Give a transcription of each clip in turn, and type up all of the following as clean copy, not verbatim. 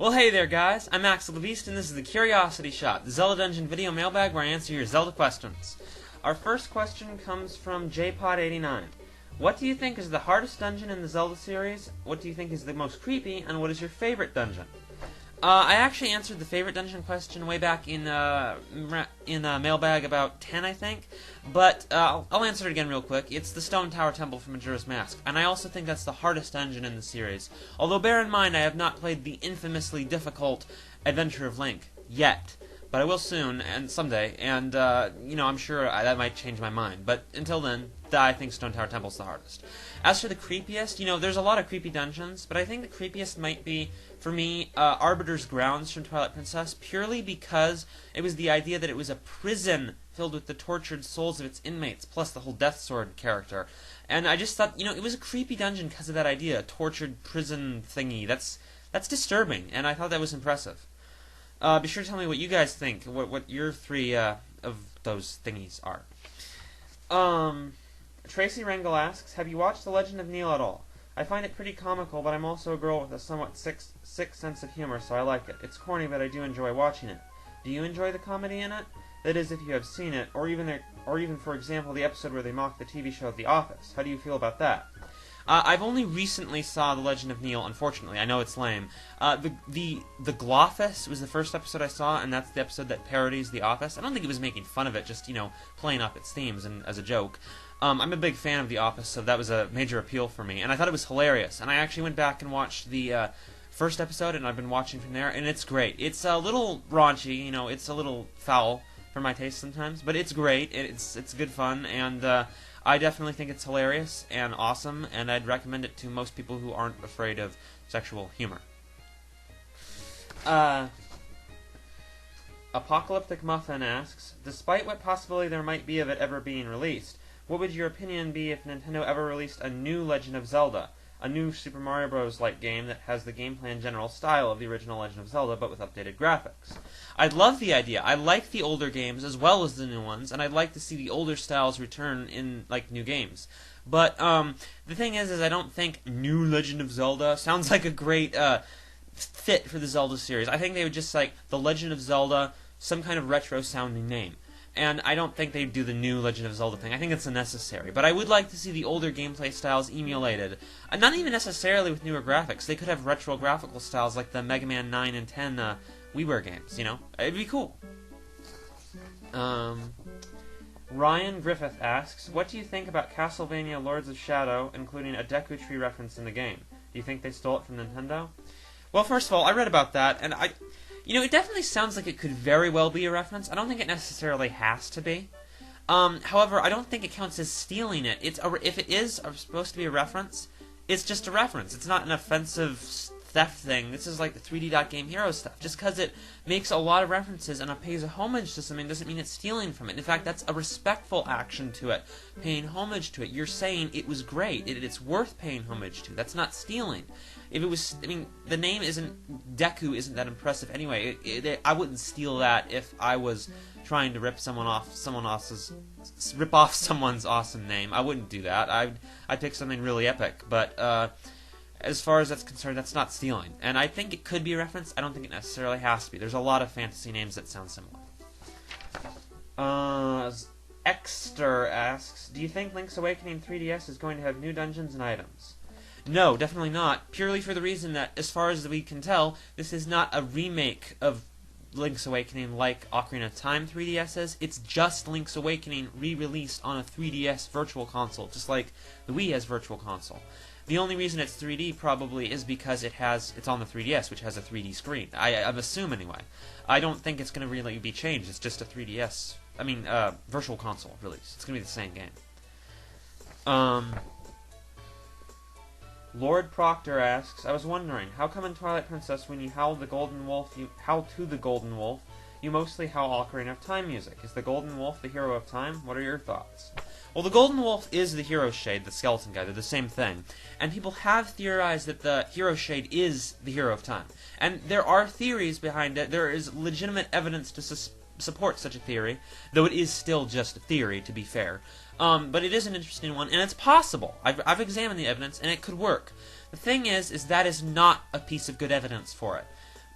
Well, hey there, guys. I'm Axel the Beast, and this is the Curiosity Shot, the Zelda Dungeon video mailbag where I answer your Zelda questions. Our first question comes from JPod89. What do you think is the hardest dungeon in the Zelda series? What do you think is the most creepy? And what is your favorite dungeon? I actually answered the favorite dungeon question way back in Mailbag about 10, I think. But I'll answer it again real quick. It's the Stone Tower Temple from Majora's Mask, and I also think that's the hardest dungeon in the series. Although bear in mind, I have not played the infamously difficult Adventure of Link yet. But I will soon, and someday, and, I'm sure that might change my mind. But until then, I think Stone Tower Temple's the hardest. As for the creepiest, there's a lot of creepy dungeons, but I think the creepiest might be, for me, Arbiter's Grounds from Twilight Princess, purely because it was the idea that it was a prison filled with the tortured souls of its inmates, plus the whole Death Sword character. And I just thought, it was a creepy dungeon because of that idea, a tortured prison thingy. That's disturbing, and I thought that was impressive. Be sure to tell me what you guys think, what your three of those thingies are. Tracy Rengel asks, have you watched The Legend of Neil at all? I find it pretty comical, but I'm also a girl with a somewhat sick sense of humor, so I like it. It's corny, but I do enjoy watching it. Do you enjoy the comedy in it? That is, if you have seen it, or even, for example, the episode where they mock the TV show The Office. How do you feel about that? I've only recently saw The Legend of Neil, unfortunately. I know it's lame. The Glofus was the first episode I saw, and that's the episode that parodies The Office. I don't think it was making fun of it, just, playing up its themes and as a joke. I'm a big fan of The Office, so that was a major appeal for me, and I thought it was hilarious. And I actually went back and watched the first episode, and I've been watching from there, and it's great. It's a little raunchy, it's a little foul for my taste sometimes, but it's great. It's good fun, and I definitely think it's hilarious and awesome, and I'd recommend it to most people who aren't afraid of sexual humor. Apocalyptic Muffin asks, despite what possibility there might be of it ever being released, what would your opinion be if Nintendo ever released a new Legend of Zelda? A new Super Mario Bros.-like game that has the gameplay and general style of the original Legend of Zelda, but with updated graphics. I'd love the idea. I like the older games as well as the new ones, and I'd like to see the older styles return in, new games. But, the thing is I don't think New Legend of Zelda sounds like a great, fit for the Zelda series. I think they would just, The Legend of Zelda, some kind of retro-sounding name. And I don't think they'd do the new Legend of Zelda thing. I think it's unnecessary. But I would like to see the older gameplay styles emulated. Not even necessarily with newer graphics. They could have retro graphical styles like the Mega Man 9 and 10 WiiWare games, It'd be cool. Ryan Griffith asks, what do you think about Castlevania Lords of Shadow, including a Deku Tree reference in the game? Do you think they stole it from Nintendo? Well, first of all, I read about that, and it definitely sounds like it could very well be a reference. I don't think it necessarily has to be. However, I don't think it counts as stealing it. If it is supposed to be a reference, it's just a reference. It's not an offensive theft thing. This is like the 3D Game Hero stuff. Just because it makes a lot of references and it pays a homage to something doesn't mean it's stealing from it. In fact, that's a respectful action to it, paying homage to it. You're saying it was great. It's worth paying homage to. That's not stealing. If it was, the name Deku isn't that impressive anyway. I wouldn't steal that if I was trying to rip off someone's awesome name. I wouldn't do that. I'd pick something really epic. But as far as that's concerned, that's not stealing. And I think it could be a reference. I don't think it necessarily has to be. There's a lot of fantasy names that sound similar. Exter asks, do you think Link's Awakening 3DS is going to have new dungeons and items? No, definitely not. Purely for the reason that, as far as we can tell, this is not a remake of Link's Awakening like Ocarina of Time 3DS is. It's just Link's Awakening re-released on a 3DS Virtual Console, just like the Wii has Virtual Console. The only reason it's 3D probably is because it's on the 3DS, which has a 3D screen. I assume anyway. I don't think it's going to really be changed. It's just a 3DS, Virtual Console release. It's going to be the same game. Lord Proctor asks, I was wondering, how come in Twilight Princess when you howl to the Golden Wolf, you mostly howl Ocarina of Time music? Is the Golden Wolf the hero of time? What are your thoughts? Well, the Golden Wolf is the Hero Shade, the skeleton guy. They're the same thing. And people have theorized that the Hero Shade is the hero of time. And there are theories behind it. There is legitimate evidence to support such a theory, though it is still just a theory, to be fair. But it is an interesting one, and it's possible. I've examined the evidence, and it could work. The thing is that is not a piece of good evidence for it.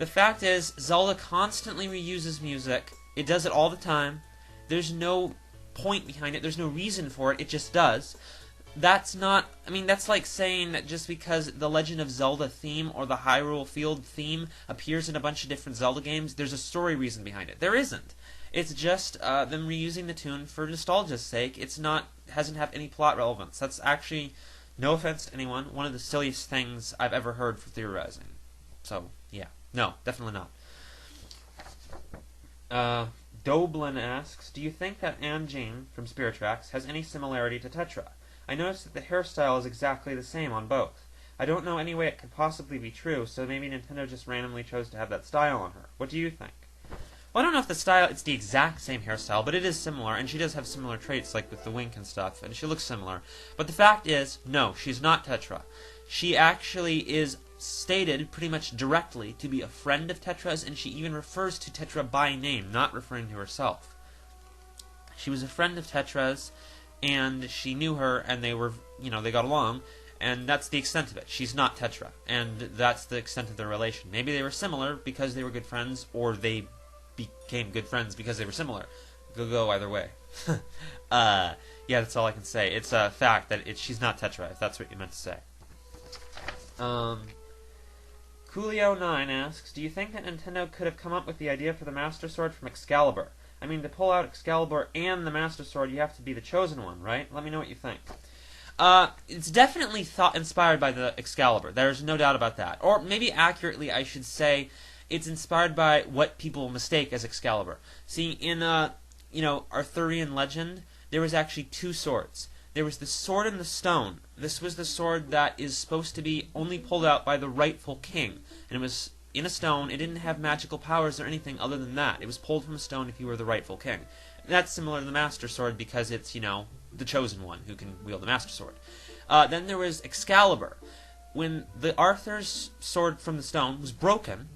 The fact is, Zelda constantly reuses music. It does it all the time. There's no point behind it. There's no reason for it. It just does. That's not... I mean, that's like saying that just because the Legend of Zelda theme or the Hyrule Field theme appears in a bunch of different Zelda games, there's a story reason behind it. There isn't. It's just them reusing the tune for nostalgia's sake. It's not... hasn't had any plot relevance. That's actually, no offense to anyone, one of the silliest things I've ever heard for theorizing. So, yeah. No, definitely not. Doblin asks, do you think that Anjean from Spirit Tracks has any similarity to Tetra? I noticed that the hairstyle is exactly the same on both. I don't know any way it could possibly be true, so maybe Nintendo just randomly chose to have that style on her. What do you think? Well, I don't know if the style, it's the exact same hairstyle, but it is similar, and she does have similar traits, like with the wink and stuff, and she looks similar. But the fact is, no, she's not Tetra. She actually is stated pretty much directly to be a friend of Tetra's, and she even refers to Tetra by name, not referring to herself. She was a friend of Tetra's, and she knew her, and they were, they got along, and that's the extent of it. She's not Tetra, and that's the extent of their relation. Maybe they were similar because they were good friends, or they became good friends because they were similar. Go either way. Yeah, that's all I can say. It's a fact that she's not Tetra, if that's what you meant to say. Coolio9 asks, do you think that Nintendo could have come up with the idea for the Master Sword from Excalibur? I mean, to pull out Excalibur and the Master Sword, you have to be the chosen one, right? Let me know what you think. It's definitely inspired by the Excalibur. There's no doubt about that. Or maybe accurately, I should say, it's inspired by what people mistake as Excalibur. See, in, Arthurian legend, there was actually two swords. There was the sword and the stone. This was the sword that is supposed to be only pulled out by the rightful king. And it was in a stone. It didn't have magical powers or anything other than that. It was pulled from a stone if you were the rightful king. And that's similar to the Master Sword because it's, the chosen one who can wield the Master Sword. Then there was Excalibur. When the Arthur's sword from the stone was broken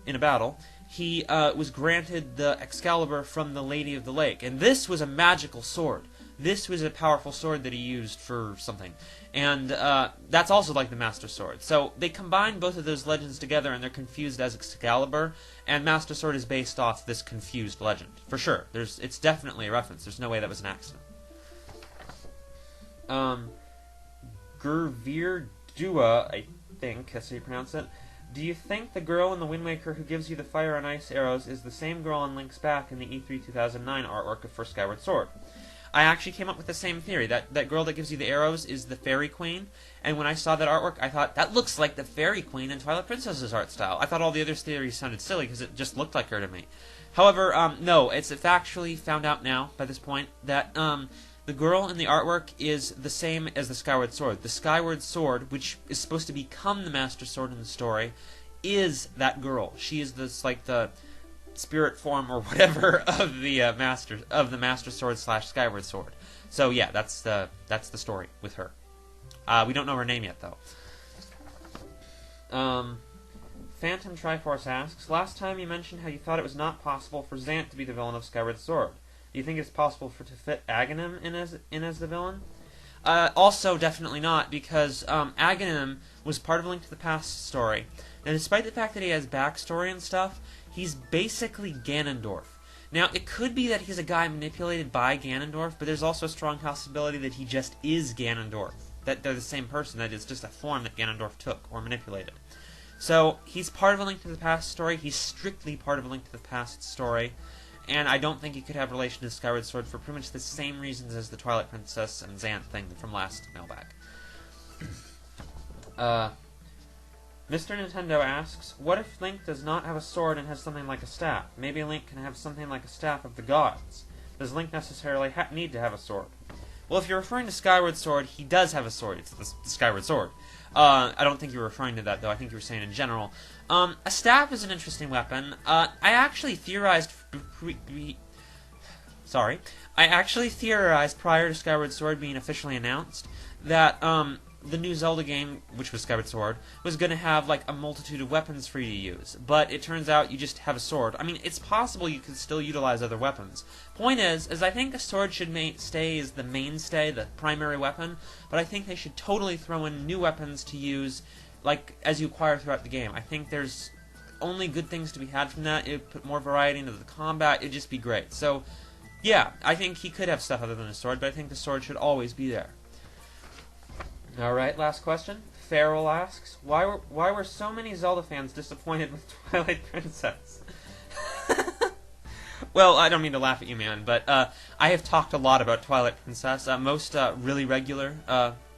in a battle, he was granted the Excalibur from the Lady of the Lake. And this was a magical sword. This was a powerful sword that he used for something. And that's also like the Master Sword. So they combine both of those legends together and they're confused as Excalibur. And Master Sword is based off this confused legend. For sure. It's definitely a reference. There's no way that was an accident. Gurveer Dua, I think that's how you pronounce it. Do you think the girl in the Wind Waker who gives you the fire and ice arrows is the same girl on Link's back in the E3 2009 artwork for Skyward Sword? I actually came up with the same theory. That girl that gives you the arrows is the Fairy Queen. And when I saw that artwork, I thought, that looks like the Fairy Queen in Twilight Princess's art style. I thought all the other theories sounded silly because it just looked like her to me. However, no, it's factually found out now, by this point, that the girl in the artwork is the same as the Skyward Sword. The Skyward Sword, which is supposed to become the Master Sword in the story, is that girl. She is the spirit form or whatever of the Master Sword / Skyward Sword. So yeah, that's the story with her. We don't know her name yet though. Phantom Triforce asks, last time you mentioned how you thought it was not possible for Zant to be the villain of Skyward Sword. Do you think it's possible to fit Agahnim in as the villain? Also, definitely not, because Agahnim was part of Link to the Past story. And despite the fact that he has backstory and stuff, he's basically Ganondorf. Now, it could be that he's a guy manipulated by Ganondorf, but there's also a strong possibility that he just is Ganondorf. That they're the same person, that it's just a form that Ganondorf took or manipulated. So, he's part of a Link to the Past story. He's strictly part of a Link to the Past story. And I don't think he could have relation to Skyward Sword for pretty much the same reasons as the Twilight Princess and Zant thing from last Mailbag. Mr. Nintendo asks, what if Link does not have a sword and has something like a staff? Maybe Link can have something like a staff of the gods. Does Link necessarily need to have a sword? Well, if you're referring to Skyward Sword, he does have a sword. It's the Skyward Sword. I don't think you were referring to that, though. I think you were saying in general. A staff is an interesting weapon. I actually theorized prior to Skyward Sword being officially announced that the new Zelda game, which was Skyward Sword, was going to have like a multitude of weapons for you to use. But it turns out you just have a sword. I mean, it's possible you could still utilize other weapons. Point is I think a sword should stay as the mainstay, the primary weapon, but I think they should totally throw in new weapons to use, like, as you acquire throughout the game. I think there's only good things to be had from that. It would put more variety into the combat. It'd just be great. So, yeah, I think he could have stuff other than a sword, but I think the sword should always be there. Alright, last question. Farrell asks, why were so many Zelda fans disappointed with Twilight Princess? Well, I don't mean to laugh at you, man, but I have talked a lot about Twilight Princess. Most really regular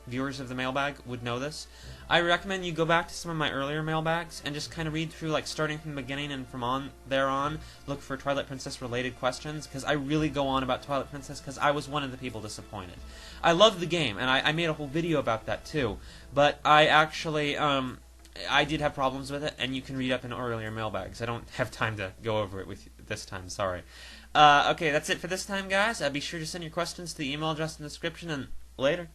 viewers of the Mailbag would know this. I recommend you go back to some of my earlier mailbags and just kind of read through, like, starting from the beginning and from on there on, look for Twilight Princess related questions, because I really go on about Twilight Princess because I was one of the people disappointed. I love the game, and I made a whole video about that too, but I actually, I did have problems with it, and you can read up in earlier mailbags. I don't have time to go over it with you this time, sorry. Okay, that's it for this time, guys. Be sure to send your questions to the email address in the description, and later.